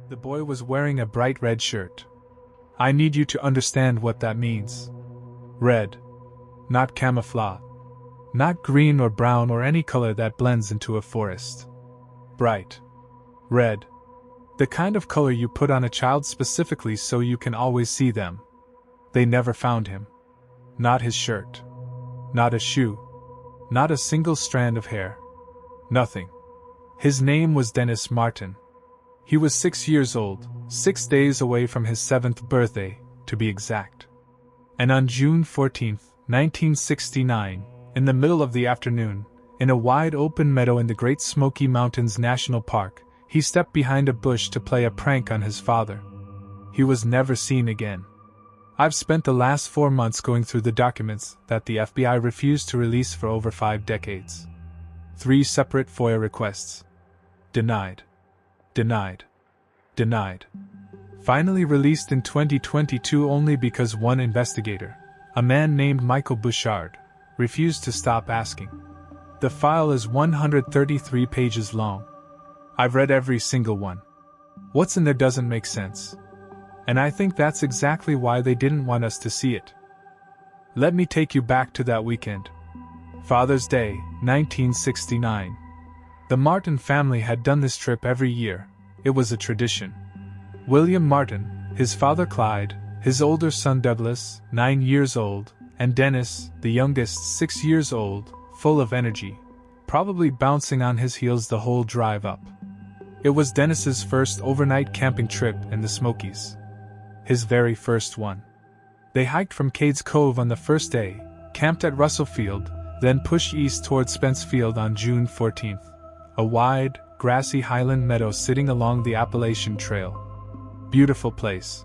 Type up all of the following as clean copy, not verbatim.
The boy was wearing a bright red shirt. I need you to understand what that means. Red. Not camouflage. Not green or brown or any color that blends into a forest. Bright. Red. The kind of color you put on a child specifically so you can always see them. They never found him. Not his shirt. Not a shoe. Not a single strand of hair. Nothing. His name was Dennis Martin. He was 6 years old, 6 days away from his 7th birthday, to be exact. And on June 14, 1969, in the middle of the afternoon, in a wide open meadow in the Great Smoky Mountains National Park, he stepped behind a bush to play a prank on his father. He was never seen again. I've spent the last 4 months going through the documents that the FBI refused to release for over 5 decades. 3 separate FOIA requests. Denied. Denied. Denied. Finally released in 2022 only because one investigator, a man named Michael Bouchard, refused to stop asking. The file is 133 pages long. I've read every single one. What's in there doesn't make sense. And I think that's exactly why they didn't want us to see it. Let me take you back to that weekend. Father's Day, 1969. The Martin family had done this trip every year. It was a tradition. William Martin, his father Clyde, his older son Douglas, 9 years old, and Dennis, the youngest, 6 years old, full of energy, probably bouncing on his heels the whole drive up. It was Dennis's first overnight camping trip in the Smokies. His very first one. They hiked from Cades Cove on the first day, camped at Russell Field, then pushed east toward Spence Field on June 14th. A wide, grassy highland meadow sitting along the Appalachian Trail. Beautiful place.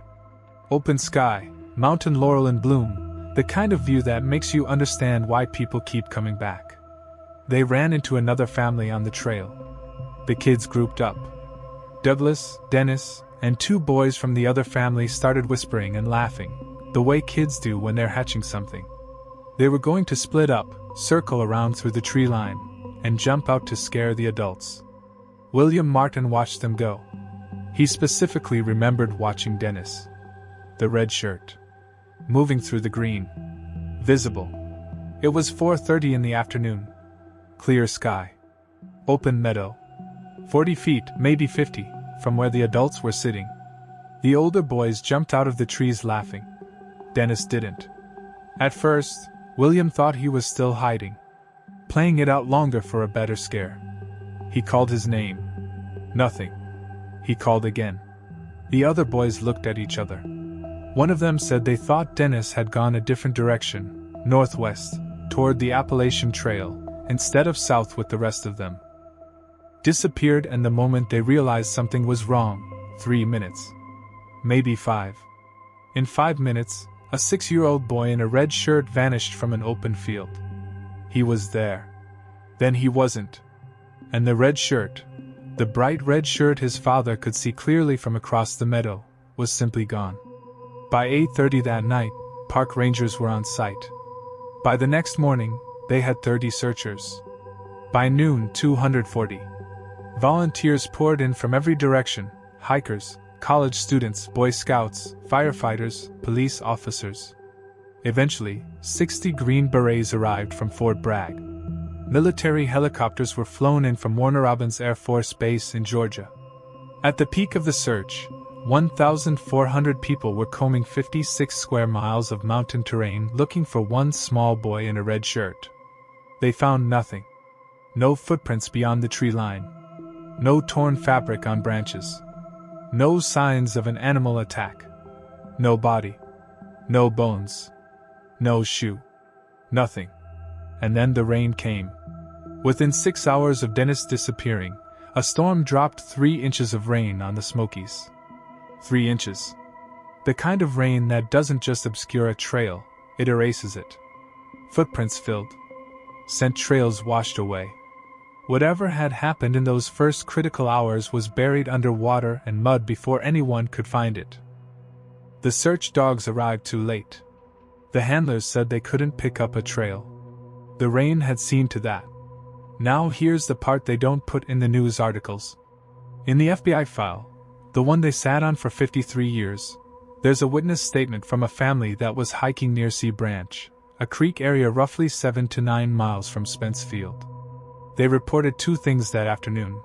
Open sky, mountain laurel in bloom, the kind of view that makes you understand why people keep coming back. They ran into another family on the trail. The kids grouped up. Douglas, Dennis, and 2 boys from the other family started whispering and laughing, the way kids do when they're hatching something. They were going to split up, circle around through the tree line, and jump out to scare the adults. William Martin watched them go. He specifically remembered watching Dennis. The red shirt. Moving through the green. Visible. It was 4:30 in the afternoon. Clear sky. Open meadow. 40 feet, maybe 50, from where the adults were sitting. The older boys jumped out of the trees laughing. Dennis didn't. At first, William thought he was still hiding. Playing it out longer for a better scare. He called his name. Nothing. He called again. The other boys looked at each other. One of them said they thought Dennis had gone a different direction, northwest, toward the Appalachian Trail, instead of south with the rest of them. Disappeared, and the moment they realized something was wrong, 3 minutes. Maybe 5. In 5 minutes, a 6-year-old boy in a red shirt vanished from an open field. He was there. Then he wasn't. And the red shirt, the bright red shirt his father could see clearly from across the meadow, was simply gone. By 8:30 that night, park rangers were on site. By the next morning, they had 30 searchers. By noon, 240. Volunteers poured in from every direction: hikers, college students, Boy Scouts, firefighters, police officers. Eventually, 60 Green Berets arrived from Fort Bragg. Military helicopters were flown in from Warner Robins Air Force Base in Georgia. At the peak of the search, 1,400 people were combing 56 square miles of mountain terrain looking for one small boy in a red shirt. They found nothing. No footprints beyond the tree line. No torn fabric on branches. No signs of an animal attack. No body. No bones. No shoe. Nothing. And then the rain came. Within 6 hours of Dennis disappearing, a storm dropped 3 inches of rain on the Smokies. 3 inches. The kind of rain that doesn't just obscure a trail, it erases it. Footprints filled. Scent trails washed away. Whatever had happened in those first critical hours was buried under water and mud before anyone could find it. The search dogs arrived too late. The handlers said they couldn't pick up a trail. The rain had seen to that. Now here's the part they don't put in the news articles. In the FBI file, The one they sat on for 53 years. There's a witness statement from a family that was hiking near Sea Branch, a creek area roughly 7 to 9 miles from Spence Field. They reported two things that afternoon.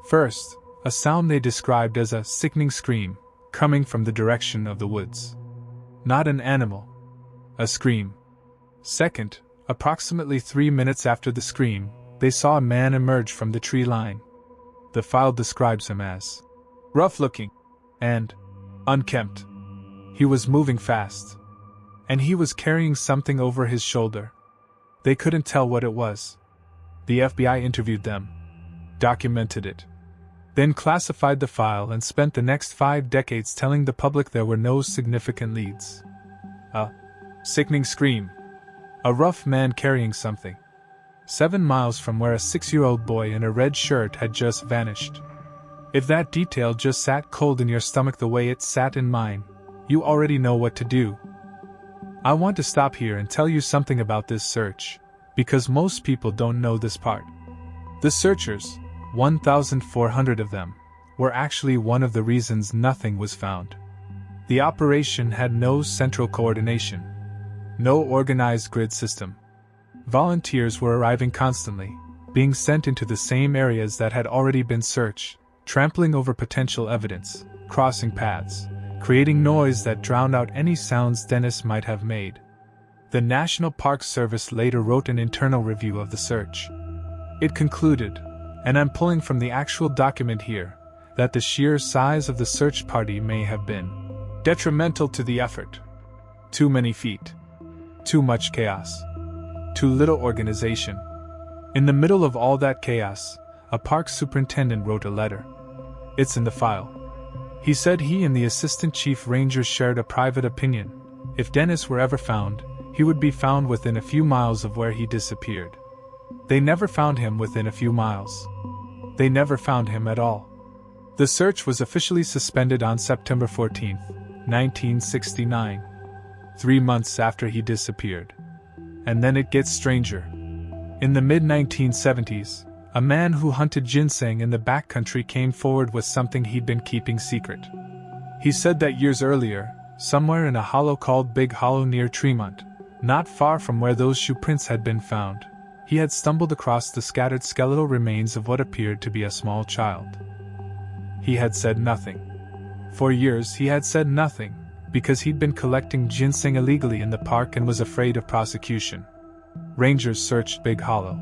First, a sound they described as a sickening scream, coming from the direction of the woods. Not an animal. A scream. Second, approximately 3 minutes after the scream, they saw a man emerge from the tree line. The file describes him as rough-looking and unkempt. He was moving fast, and he was carrying something over his shoulder. They couldn't tell what it was. The FBI interviewed them, documented it, then classified the file and spent the next 5 decades telling the public there were no significant leads. A sickening scream. A rough man carrying something. 7 miles from where a 6-year-old boy in a red shirt had just vanished. If that detail just sat cold in your stomach the way it sat in mine, you already know what to do. I want to stop here and tell you something about this search, because most people don't know this part. The searchers, 1,400 of them, were actually one of the reasons nothing was found. The operation had no central coordination, no organized grid system. Volunteers were arriving constantly, being sent into the same areas that had already been searched, trampling over potential evidence, crossing paths, creating noise that drowned out any sounds Dennis might have made. The National Park Service later wrote an internal review of the search. It concluded, and I'm pulling from the actual document here, that the sheer size of the search party may have been detrimental to the effort. Too many feet. Too much chaos. Too little organization. In the middle of all that chaos, a park superintendent wrote a letter. It's in the file. He said he and the assistant chief ranger shared a private opinion. If Dennis were ever found, he would be found within a few miles of where he disappeared. They never found him within a few miles. They never found him at all. The search was officially suspended on September 14, 1969, 3 months after he disappeared. And then it gets stranger. In the mid-1970s, a man who hunted ginseng in the backcountry came forward with something he'd been keeping secret. He said that years earlier, somewhere in a hollow called Big Hollow near Tremont, not far from where those shoe prints had been found, he had stumbled across the scattered skeletal remains of what appeared to be a small child. He had said nothing. For years he had said nothing, because he'd been collecting ginseng illegally in the park and was afraid of prosecution. Rangers searched Big Hollow.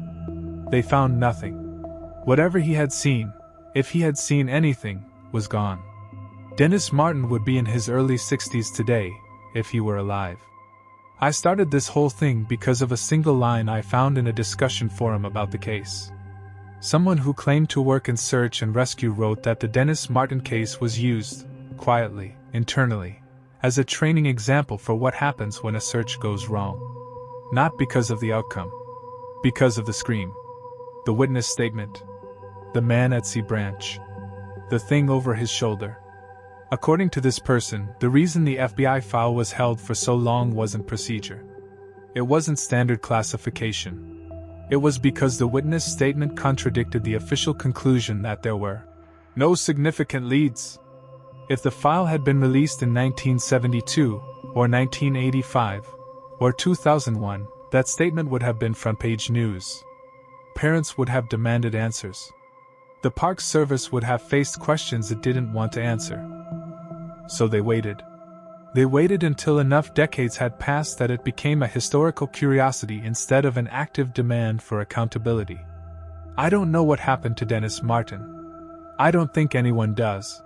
They found nothing. Whatever he had seen, if he had seen anything, was gone. Dennis Martin would be in his early 60s today, if he were alive. I started this whole thing because of a single line I found in a discussion forum about the case. Someone who claimed to work in search and rescue wrote that the Dennis Martin case was used, quietly, internally, as a training example for what happens when a search goes wrong. Not because of the outcome. Because of the scream. The witness statement. The man at Sea Branch. The thing over his shoulder. According to this person, the reason the FBI file was held for so long wasn't procedure. It wasn't standard classification. It was because the witness statement contradicted the official conclusion that there were no significant leads. If the file had been released in 1972, or 1985, or 2001, that statement would have been front-page news. Parents would have demanded answers. The Park Service would have faced questions it didn't want to answer. So they waited. They waited until enough decades had passed that it became a historical curiosity instead of an active demand for accountability. I don't know what happened to Dennis Martin. I don't think anyone does.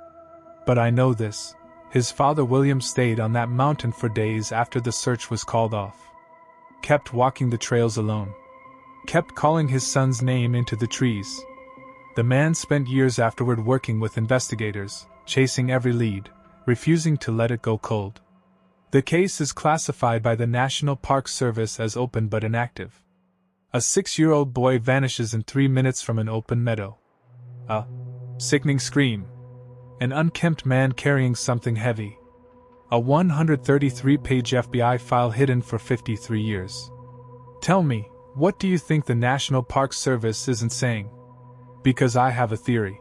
But I know this: his father William stayed on that mountain for days after the search was called off. Kept walking the trails alone. Kept calling his son's name into the trees. The man spent years afterward working with investigators, chasing every lead, refusing to let it go cold. The case is classified by the National Park Service as open but inactive. A 6-year-old boy vanishes in 3 minutes from an open meadow. A sickening scream. An unkempt man carrying something heavy. A 133-page FBI file hidden for 53 years. Tell me, what do you think the National Park Service isn't saying? Because I have a theory.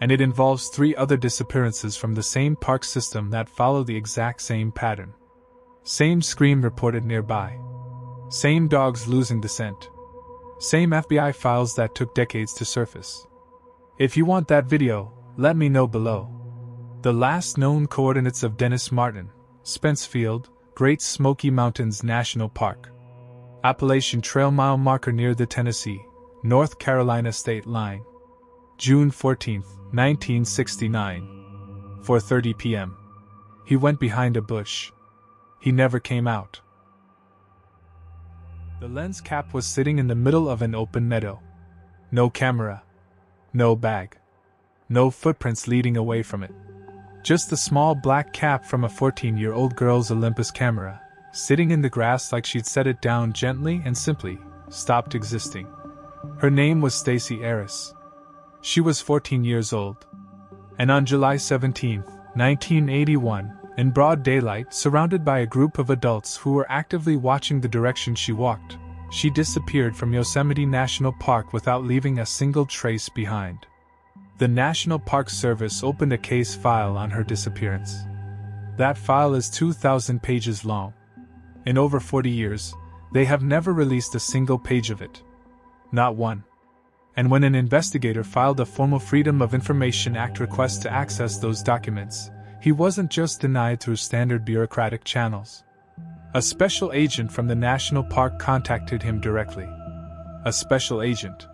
and it involves 3 other disappearances from the same park system that follow the exact same pattern. Same scream reported nearby. Same dogs losing the scent. Same FBI files that took decades to surface. If you want that video, let me know below. The last known coordinates of Dennis Martin, Spencefield, Great Smoky Mountains National Park. Appalachian Trail mile marker near the Tennessee, North Carolina state line. June 14, 1969. 4:30 p.m. He went behind a bush. He never came out. The lens cap was sitting in the middle of an open meadow. No camera. No bag. No footprints leading away from it. Just the small black cap from a 14-year-old girl's Olympus camera, sitting in the grass like she'd set it down gently and simply stopped existing. Her name was Stacey Arras. She was 14 years old. And on July 17, 1981, in broad daylight, surrounded by a group of adults who were actively watching the direction she walked, she disappeared from Yosemite National Park without leaving a single trace behind. The National Park Service opened a case file on her disappearance. That file is 2,000 pages long. In over 40 years, they have never released a single page of it. Not one. And when an investigator filed a formal Freedom of Information Act request to access those documents, he wasn't just denied through standard bureaucratic channels. A special agent from the national park contacted him directly. A special agent.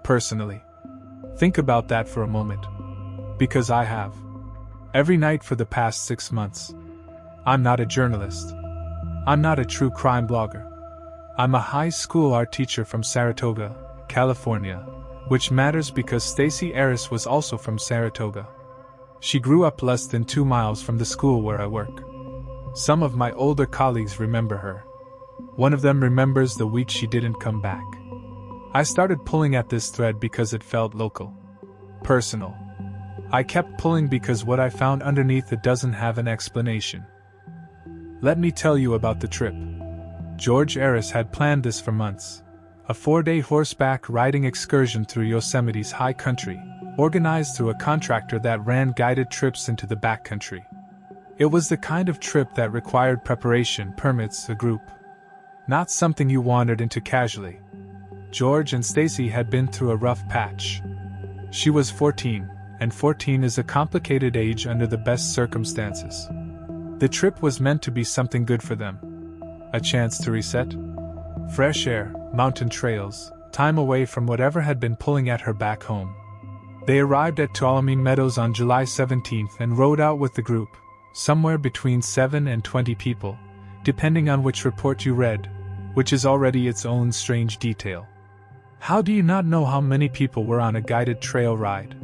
Personally. Think about that for a moment. Because I have. Every night for the past 6 months. I'm not a journalist. I'm not a true crime blogger. I'm a high school art teacher from Saratoga, California, which matters because Stacey Arras was also from Saratoga. She grew up less than 2 miles from the school where I work. Some of my older colleagues remember her. One of them remembers the week she didn't come back. I started pulling at this thread because it felt local. Personal. I kept pulling because what I found underneath it doesn't have an explanation. Let me tell you about the trip. George Arras had planned this for months. A 4-day horseback riding excursion through Yosemite's high country, organized through a contractor that ran guided trips into the backcountry. It was the kind of trip that required preparation, permits, a group. Not something you wandered into casually. George and Stacey had been through a rough patch. She was 14, and 14 is a complicated age under the best circumstances. The trip was meant to be something good for them. A chance to reset. Fresh air, mountain trails, time away from whatever had been pulling at her back home. They arrived at Tuolumne Meadows on July 17th and rode out with the group, somewhere between 7 and 20 people, depending on which report you read, which is already its own strange detail. How do you not know how many people were on a guided trail ride?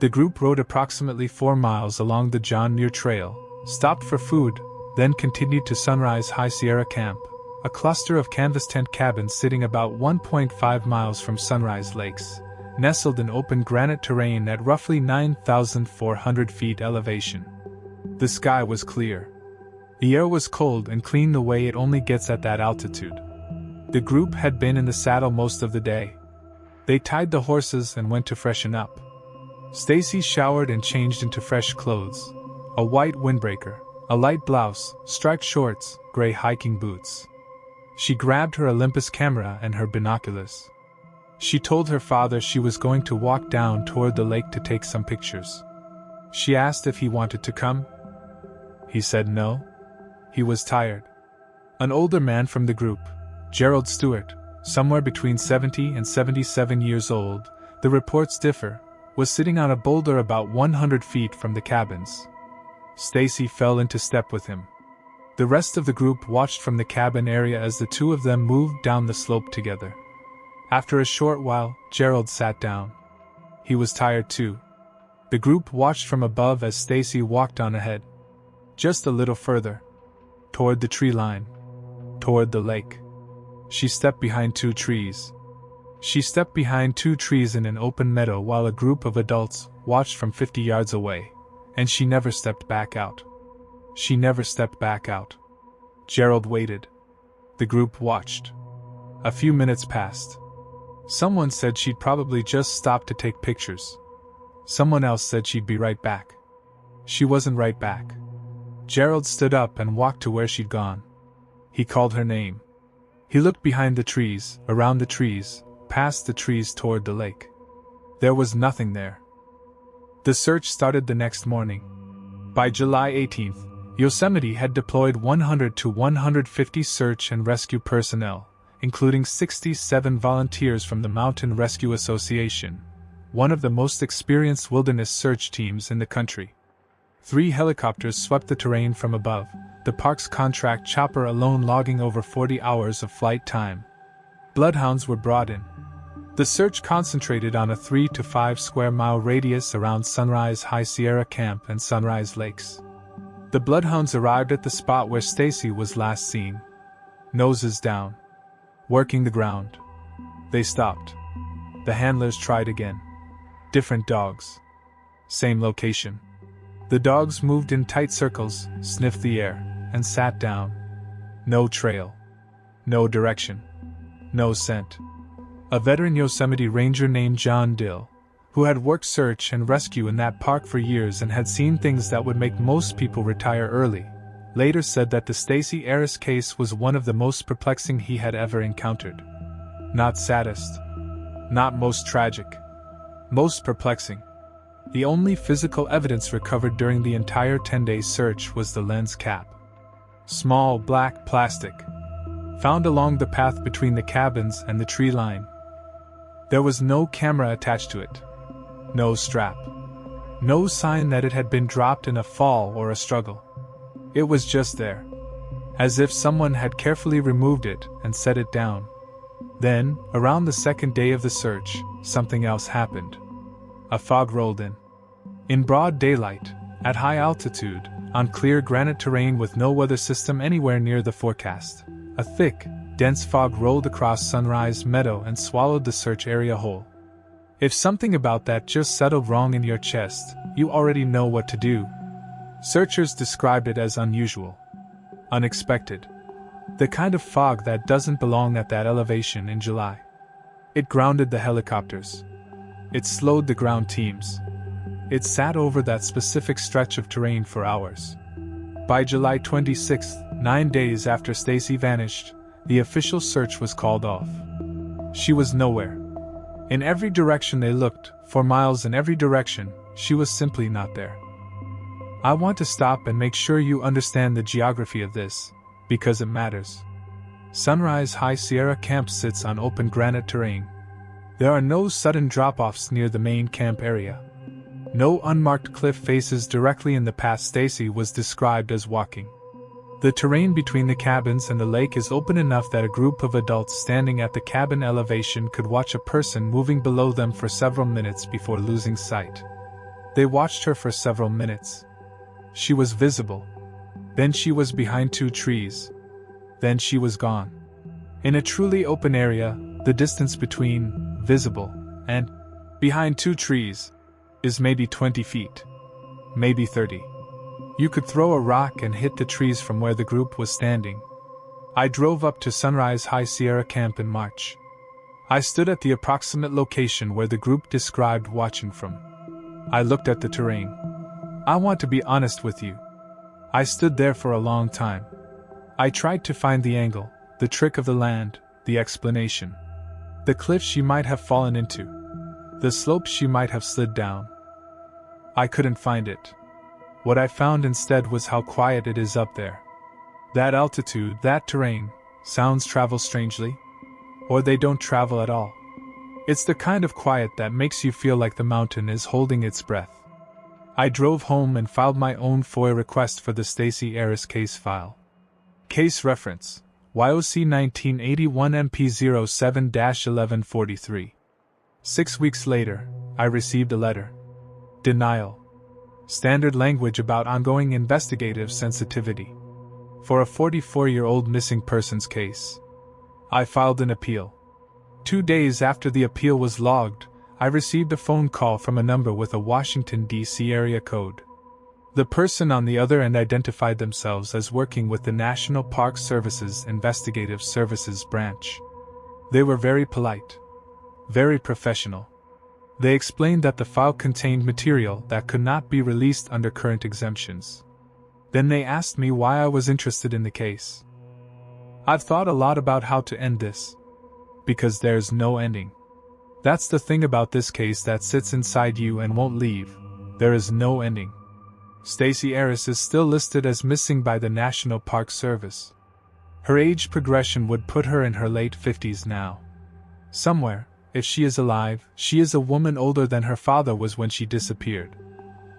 The group rode approximately 4 miles along the John Muir Trail, stopped for food, then continued to Sunrise High Sierra Camp, a cluster of canvas tent cabins sitting about 1.5 miles from Sunrise Lakes, nestled in open granite terrain at roughly 9,400 feet elevation. The sky was clear. The air was cold and clean the way it only gets at that altitude. The group had been in the saddle most of the day. They tied the horses and went to freshen up. Stacey showered and changed into fresh clothes. A white windbreaker, a light blouse, striped shorts, gray hiking boots. She grabbed her Olympus camera and her binoculars. She told her father she was going to walk down toward the lake to take some pictures. She asked if he wanted to come. He said no. He was tired. An older man from the group, Gerald Stewart, somewhere between 70 and 77 years old, the reports differ, was sitting on a boulder about 100 feet from the cabins. Stacey fell into step with him. The rest of the group watched from the cabin area as the two of them moved down the slope together. After a short while, Gerald sat down. He was tired too. The group watched from above as Stacey walked on ahead. Just a little further. Toward the tree line. Toward the lake. She stepped behind 2 trees. She stepped behind 2 trees in an open meadow while a group of adults watched from 50 yards away, and she never stepped back out. She never stepped back out. Gerald waited. The group watched. A few minutes passed. Someone said she'd probably just stopped to take pictures. Someone else said she'd be right back. She wasn't right back. Gerald stood up and walked to where she'd gone. He called her name. He looked behind the trees, around the trees, past the trees toward the lake. There was nothing there. The search started the next morning. By July 18th, Yosemite had deployed 100 to 150 search and rescue personnel, including 67 volunteers from the Mountain Rescue Association, one of the most experienced wilderness search teams in the country. 3 helicopters swept the terrain from above, the park's contract chopper alone logging over 40 hours of flight time. Bloodhounds were brought in. The search concentrated on a 3 to 5 square mile radius around Sunrise High Sierra Camp and Sunrise Lakes. The bloodhounds arrived at the spot where Stacey was last seen. Noses down. Working the ground. They stopped. The handlers tried again. Different dogs. Same location. The dogs moved in tight circles, sniffed the air, and sat down. No trail. No direction. No scent. A veteran Yosemite ranger named John Dill, who had worked search and rescue in that park for years and had seen things that would make most people retire early, later said that the Stacey Arras case was one of the most perplexing he had ever encountered. Not saddest. Not most tragic. Most perplexing. The only physical evidence recovered during the entire 10-day search was the lens cap. Small black plastic. Found along the path between the cabins and the tree line. There was no camera attached to it. No strap. No sign that it had been dropped in a fall or a struggle. It was just there. As if someone had carefully removed it and set it down. Then, around the second day of the search, something else happened. A fog rolled in. In broad daylight, at high altitude, on clear granite terrain with no weather system anywhere near the forecast, a thick, dense fog rolled across Sunrise Meadow and swallowed the search area whole. If something about that just settled wrong in your chest, you already know what to do. Searchers described it as unusual. Unexpected. The kind of fog that doesn't belong at that elevation in July. It grounded the helicopters. It slowed the ground teams. It sat over that specific stretch of terrain for hours. By July 26, 9 days after Stacey vanished, the official search was called off. She was nowhere. In every direction they looked, for miles in every direction, she was simply not there. I want to stop and make sure you understand the geography of this, because it matters. Sunrise High Sierra Camp sits on open granite terrain. There are no sudden drop-offs near the main camp area. No unmarked cliff faces directly in the path Stacey was described as walking. The terrain between the cabins and the lake is open enough that a group of adults standing at the cabin elevation could watch a person moving below them for several minutes before losing sight. They watched her for several minutes. She was visible. Then she was behind 2 trees. Then she was gone. In a truly open area, the distance between visible and behind 2 trees is maybe 20 feet. Maybe 30. You could throw a rock and hit the trees from where the group was standing. I drove up to Sunrise High Sierra Camp in March. I stood at the approximate location where the group described watching from. I looked at the terrain. I want to be honest with you. I stood there for a long time. I tried to find the angle, the trick of the land, the explanation. The cliff she might have fallen into. The slope she might have slid down. I couldn't find it. What I found instead was how quiet it is up there. That altitude, that terrain, sounds travel strangely. Or they don't travel at all. It's the kind of quiet that makes you feel like the mountain is holding its breath. I drove home and filed my own FOIA request for the Stacey Arras case file. Case reference, YOC 1981 MP07-1143. 6 weeks later, I received a letter. Denial. Standard language about ongoing investigative sensitivity. For a 44-year-old missing persons case. I filed an appeal. 2 days after the appeal was logged, I received a phone call from a number with a Washington, D.C. area code. The person on the other end identified themselves as working with the National Park Service's Investigative Services Branch. They were very polite. Very professional. They explained that the file contained material that could not be released under current exemptions. Then they asked me why I was interested in the case. I've thought a lot about how to end this. Because there's no ending. That's the thing about this case that sits inside you and won't leave. There is no ending. Stacey Arras is still listed as missing by the National Park Service. Her age progression would put her in her late 50s now. Somewhere, if she is alive, she is a woman older than her father was when she disappeared.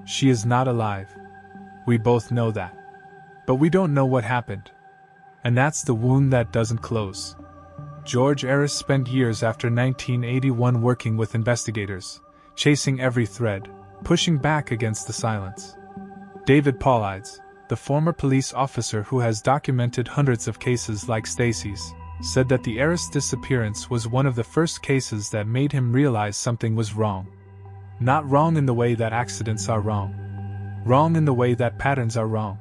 She is not alive. We both know that. But we don't know what happened. And that's the wound that doesn't close. George Arras spent years after 1981 working with investigators, chasing every thread, pushing back against the silence. David Paulides, the former police officer who has documented hundreds of cases like Stacey's, said that the Arras disappearance was one of the first cases that made him realize something was wrong. Not wrong in the way that accidents are wrong. Wrong in the way that patterns are wrong.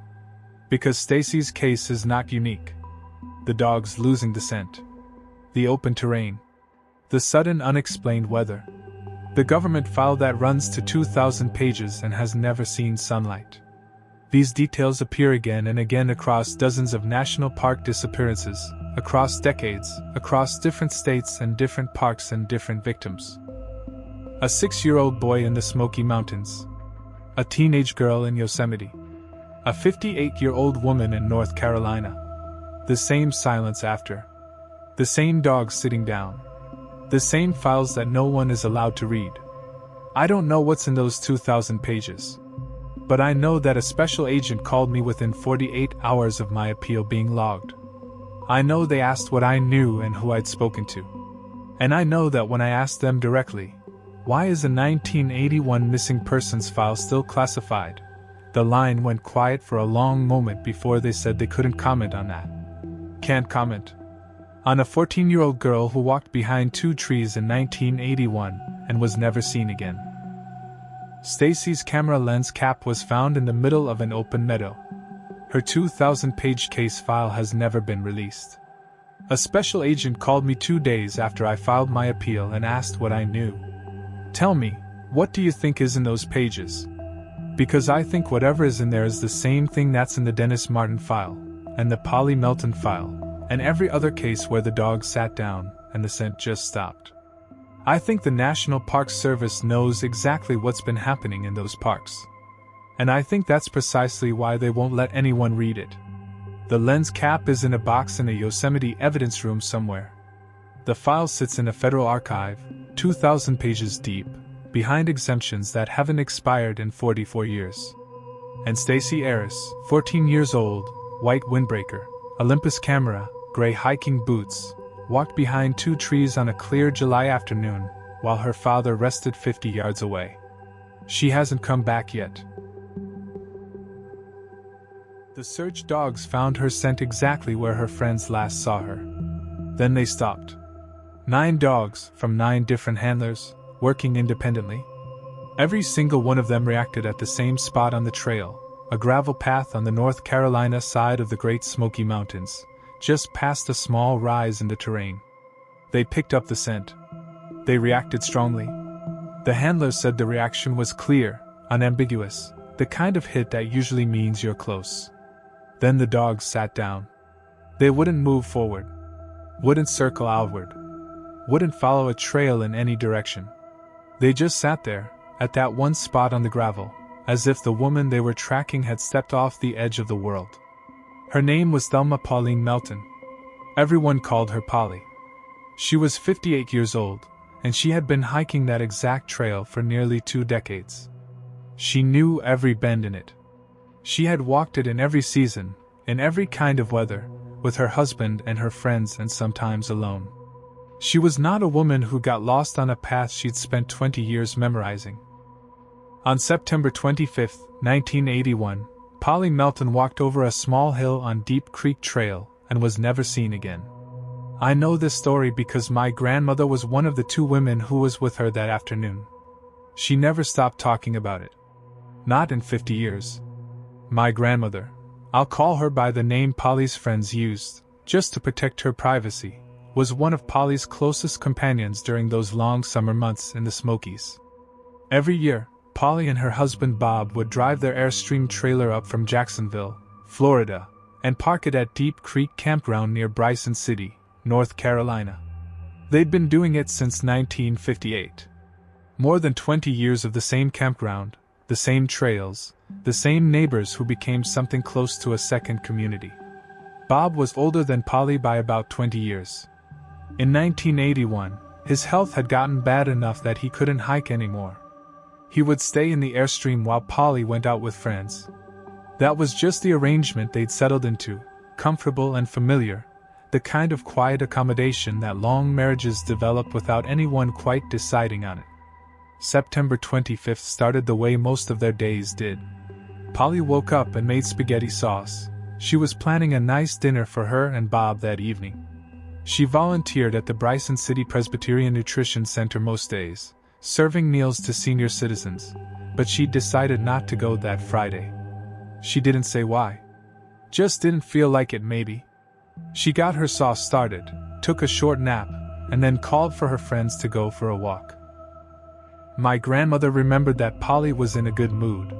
Because Stacey's case is not unique. The dogs losing the scent. The open terrain. The sudden unexplained weather. The government file that runs to 2,000 pages and has never seen sunlight. These details appear again and again across dozens of national park disappearances, across decades, across different states and different parks and different victims. A 6-year-old boy in the Smoky Mountains. A teenage girl in Yosemite. A 58-year-old woman in North Carolina. The same silence after. The same dogs sitting down. The same files that no one is allowed to read. I don't know what's in those 2,000 pages. But I know that a special agent called me within 48 hours of my appeal being logged. I know they asked what I knew and who I'd spoken to. And I know that when I asked them directly, why is a 1981 missing persons file still classified? The line went quiet for a long moment before they said they couldn't comment on that. Can't comment. On a 14-year-old girl who walked behind 2 trees in 1981 and was never seen again. Stacey's camera lens cap was found in the middle of an open meadow. Her 2,000-page case file has never been released. A special agent called me 2 days after I filed my appeal and asked what I knew. Tell me, what do you think is in those pages? Because I think whatever is in there is the same thing that's in the Dennis Martin file, and the Polly Melton file, and every other case where the dog sat down and the scent just stopped. I think the National Park Service knows exactly what's been happening in those parks. And I think that's precisely why they won't let anyone read it. The lens cap is in a box in a Yosemite evidence room somewhere. The file sits in a federal archive, 2,000 pages deep, behind exemptions that haven't expired in 44 years. And Stacey Arras, 14 years old, white windbreaker, Olympus camera, gray hiking boots, walked behind 2 trees on a clear July afternoon, while her father rested 50 yards away. She hasn't come back yet. The search dogs found her scent exactly where her friends last saw her. Then they stopped. 9 dogs, from 9 different handlers, working independently. Every single one of them reacted at the same spot on the trail, a gravel path on the North Carolina side of the Great Smoky Mountains, just past a small rise in the terrain. They picked up the scent. They reacted strongly. The handlers said the reaction was clear, unambiguous, the kind of hit that usually means you're close. Then the dogs sat down. They wouldn't move forward, wouldn't circle outward, wouldn't follow a trail in any direction. They just sat there, at that one spot on the gravel, as if the woman they were tracking had stepped off the edge of the world. Her name was Thelma Pauline Melton. Everyone called her Polly. She was 58 years old, and she had been hiking that exact trail for nearly 2 decades. She knew every bend in it. She had walked it in every season, in every kind of weather, with her husband and her friends and sometimes alone. She was not a woman who got lost on a path she'd spent 20 years memorizing. On September 25, 1981, Polly Melton walked over a small hill on Deep Creek Trail and was never seen again. I know this story because my grandmother was one of the 2 women who was with her that afternoon. She never stopped talking about it. Not in 50 years. My grandmother, I'll call her by the name Polly's friends used, just to protect her privacy, was one of Polly's closest companions during those long summer months in the Smokies. Every year, Polly and her husband Bob would drive their Airstream trailer up from Jacksonville, Florida, and park it at Deep Creek Campground near Bryson City, North Carolina. They'd been doing it since 1958. More than 20 years of the same campground, the same trails, the same neighbors who became something close to a second community. Bob was older than Polly by about 20 years. In 1981, his health had gotten bad enough that he couldn't hike anymore. He would stay in the Airstream while Polly went out with friends. That was just the arrangement they'd settled into, comfortable and familiar, the kind of quiet accommodation that long marriages develop without anyone quite deciding on it. September 25th started the way most of their days did. Polly woke up and made spaghetti sauce. She was planning a nice dinner for her and Bob that evening. She volunteered at the Bryson City Presbyterian Nutrition Center most days, serving meals to senior citizens, but she decided not to go that Friday. She didn't say why. Just didn't feel like it maybe. She got her sauce started, took a short nap, and then called for her friends to go for a walk. My grandmother remembered that Polly was in a good mood.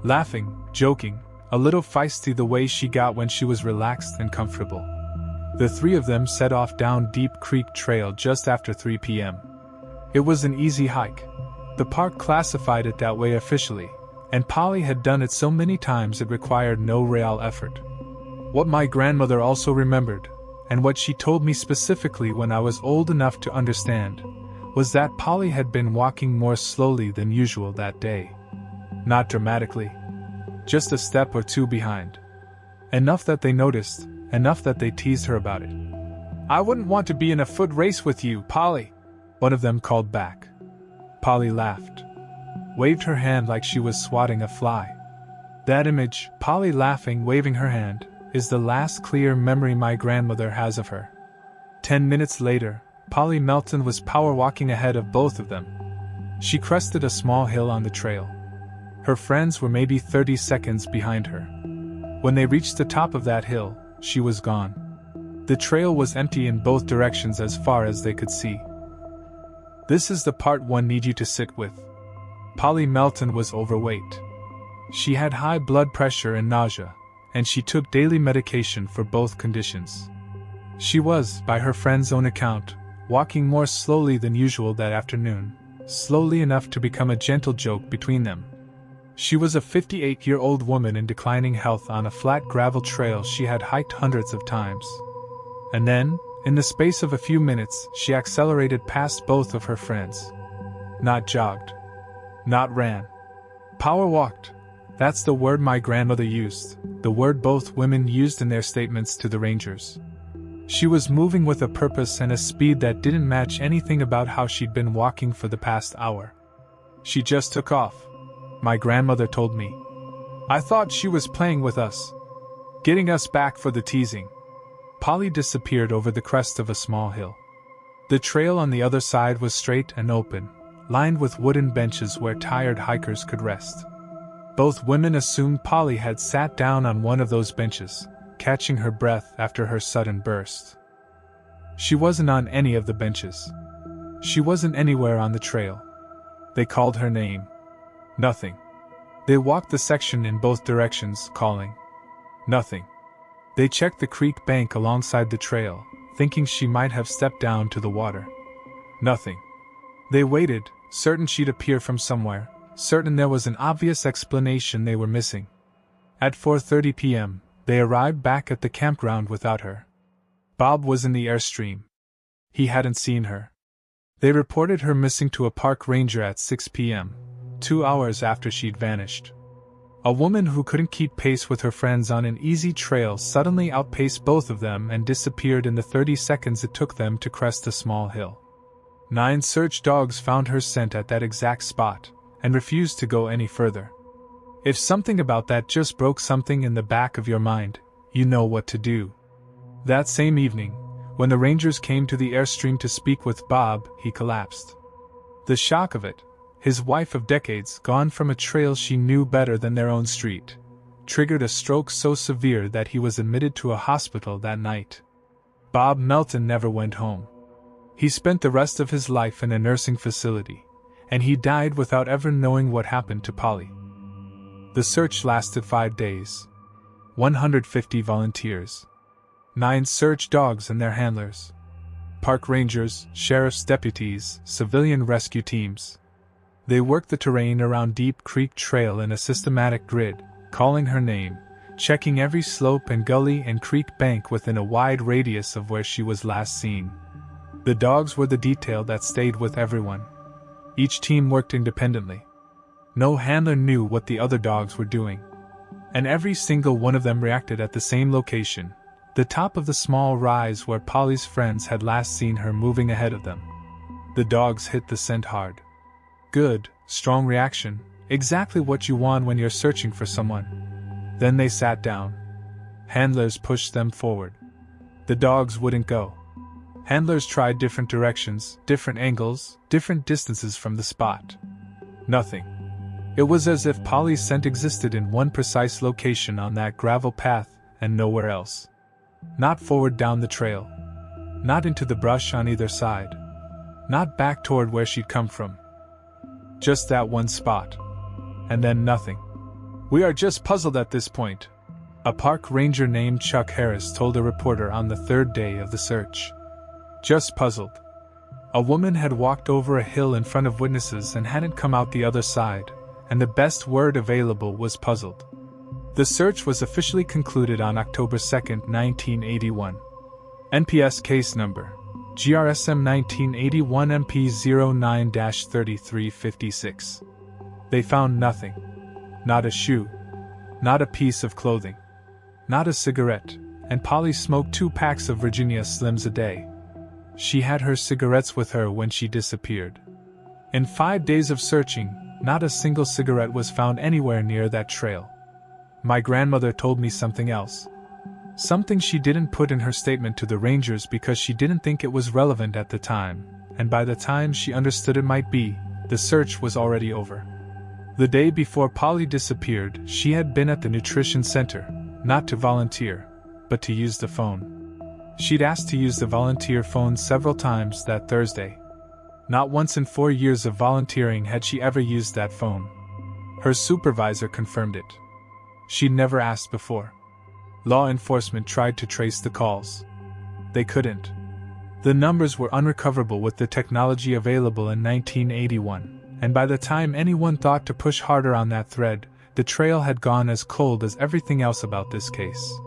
Laughing, joking, a little feisty the way she got when she was relaxed and comfortable. The three of them set off down Deep Creek Trail just after 3 p.m. It was an easy hike. The park classified it that way officially, and Polly had done it so many times it required no real effort. What my grandmother also remembered, and what she told me specifically when I was old enough to understand, was that Polly had been walking more slowly than usual that day. Not dramatically. Just a step or two behind. Enough that they noticed, enough that they teased her about it. "I wouldn't want to be in a foot race with you, Polly," one of them called back. Polly laughed. Waved her hand like she was swatting a fly. That image, Polly laughing, waving her hand, is the last clear memory my grandmother has of her. 10 minutes later, Polly Melton was power walking ahead of both of them. She crested a small hill on the trail. Her friends were maybe 30 seconds behind her. When they reached the top of that hill, she was gone. The trail was empty in both directions as far as they could see. This is the part one need you to sit with. Polly Melton was overweight. She had high blood pressure and nausea, and she took daily medication for both conditions. She was, by her friend's own account, walking more slowly than usual that afternoon, slowly enough to become a gentle joke between them. She was a 58-year-old woman in declining health on a flat gravel trail she had hiked hundreds of times. And then, in the space of a few minutes, she accelerated past both of her friends. Not jogged. Not ran. Power walked. That's the word my grandmother used, the word both women used in their statements to the rangers. She was moving with a purpose and a speed that didn't match anything about how she'd been walking for the past hour. She just took off, my grandmother told me. I thought she was playing with us, getting us back for the teasing. Polly disappeared over the crest of a small hill. The trail on the other side was straight and open, lined with wooden benches where tired hikers could rest. Both women assumed Polly had sat down on one of those benches, catching her breath after her sudden burst. She wasn't on any of the benches. She wasn't anywhere on the trail. They called her name. Nothing. They walked the section in both directions, calling. Nothing. They checked the creek bank alongside the trail, thinking she might have stepped down to the water. Nothing. They waited, certain she'd appear from somewhere, certain there was an obvious explanation they were missing. At 4:30 p.m., they arrived back at the campground without her. Bob was in the Airstream. He hadn't seen her. They reported her missing to a park ranger at 6 p.m., 2 hours after she'd vanished. A woman who couldn't keep pace with her friends on an easy trail suddenly outpaced both of them and disappeared in the 30 seconds it took them to crest a small hill. 9 search dogs found her scent at that exact spot, and refused to go any further. If something about that just broke something in the back of your mind, you know what to do. That same evening, when the rangers came to the Airstream to speak with Bob, he collapsed. The shock of it, his wife of decades gone from a trail she knew better than their own street, triggered a stroke so severe that he was admitted to a hospital that night. Bob Melton never went home. He spent the rest of his life in a nursing facility, and he died without ever knowing what happened to Polly. The search lasted 5 days. 150 volunteers. 9 search dogs and their handlers. Park rangers, sheriff's deputies, civilian rescue teams. They worked the terrain around Deep Creek Trail in a systematic grid, calling her name, checking every slope and gully and creek bank within a wide radius of where she was last seen. The dogs were the detail that stayed with everyone. Each team worked independently. No handler knew what the other dogs were doing. And every single one of them reacted at the same location, the top of the small rise where Polly's friends had last seen her moving ahead of them. The dogs hit the scent hard. Good, strong reaction, exactly what you want when you're searching for someone. Then they sat down. Handlers pushed them forward. The dogs wouldn't go. Handlers tried different directions, different angles, different distances from the spot. Nothing. It was as if Polly's scent existed in one precise location on that gravel path and nowhere else. Not forward down the trail. Not into the brush on either side. Not back toward where she'd come from. Just that one spot. And then nothing. "We are just puzzled at this point," a park ranger named Chuck Harris told a reporter on the 3rd day of the search. Just puzzled. A woman had walked over a hill in front of witnesses and hadn't come out the other side, and the best word available was puzzled. The search was officially concluded on October 2, 1981. NPS case number GRSM 1981 MP09-3356. They found nothing. Not a shoe. Not a piece of clothing. Not a cigarette, and Polly smoked 2 packs of Virginia Slims a day. She had her cigarettes with her when she disappeared. In 5 days of searching, not a single cigarette was found anywhere near that trail. My grandmother told me something else. Something she didn't put in her statement to the rangers because she didn't think it was relevant at the time, and by the time she understood it might be, the search was already over. The day before Polly disappeared, she had been at the nutrition center, not to volunteer, but to use the phone. She'd asked to use the volunteer phone several times that Thursday. Not once in 4 years of volunteering had she ever used that phone. Her supervisor confirmed it. She'd never asked before. Law enforcement tried to trace the calls. They couldn't. The numbers were unrecoverable with the technology available in 1981, and by the time anyone thought to push harder on that thread, the trail had gone as cold as everything else about this case.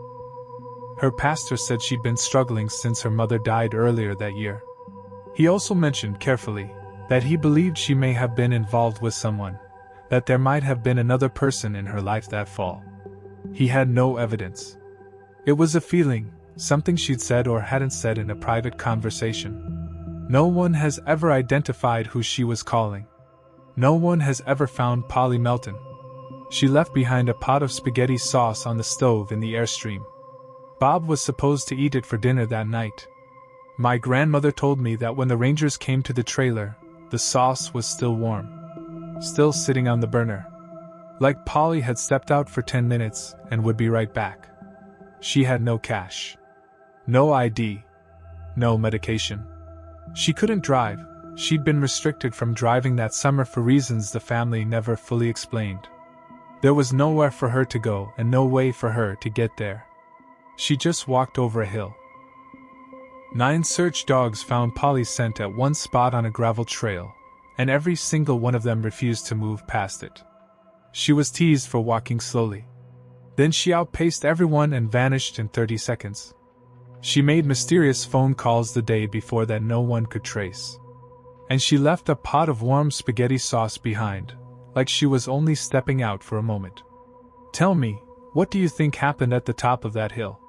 Her pastor said she'd been struggling since her mother died earlier that year. He also mentioned carefully that he believed she may have been involved with someone, that there might have been another person in her life that fall. He had no evidence. It was a feeling, something she'd said or hadn't said in a private conversation. No one has ever identified who she was calling. No one has ever found Polly Melton. She left behind a pot of spaghetti sauce on the stove in the Airstream. Bob was supposed to eat it for dinner that night. My grandmother told me that when the rangers came to the trailer, the sauce was still warm. Still sitting on the burner. Like Polly had stepped out for 10 minutes and would be right back. She had no cash. No ID. No medication. She couldn't drive. She'd been restricted from driving that summer for reasons the family never fully explained. There was nowhere for her to go and no way for her to get there. She just walked over a hill. 9 search dogs found Polly's scent at one spot on a gravel trail, and every single one of them refused to move past it. She was teased for walking slowly. Then she outpaced everyone and vanished in 30 seconds. She made mysterious phone calls the day before that no one could trace. And she left a pot of warm spaghetti sauce behind, like she was only stepping out for a moment. Tell me, what do you think happened at the top of that hill?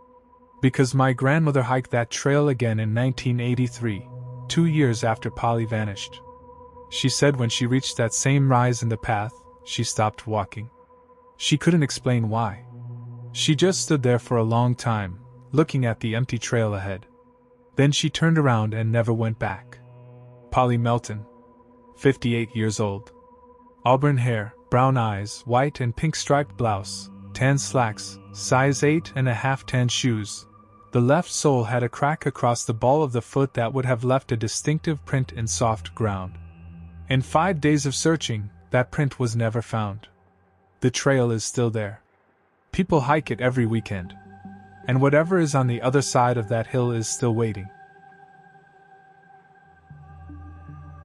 Because my grandmother hiked that trail again in 1983, 2 years after Polly vanished. She said when she reached that same rise in the path, she stopped walking. She couldn't explain why. She just stood there for a long time, looking at the empty trail ahead. Then she turned around and never went back. Polly Melton, 58 years old. Auburn hair, brown eyes, white and pink striped blouse, tan slacks, size 8.5 tan shoes. The left sole had a crack across the ball of the foot that would have left a distinctive print in soft ground. In 5 days of searching, that print was never found. The trail is still there. People hike it every weekend. And whatever is on the other side of that hill is still waiting.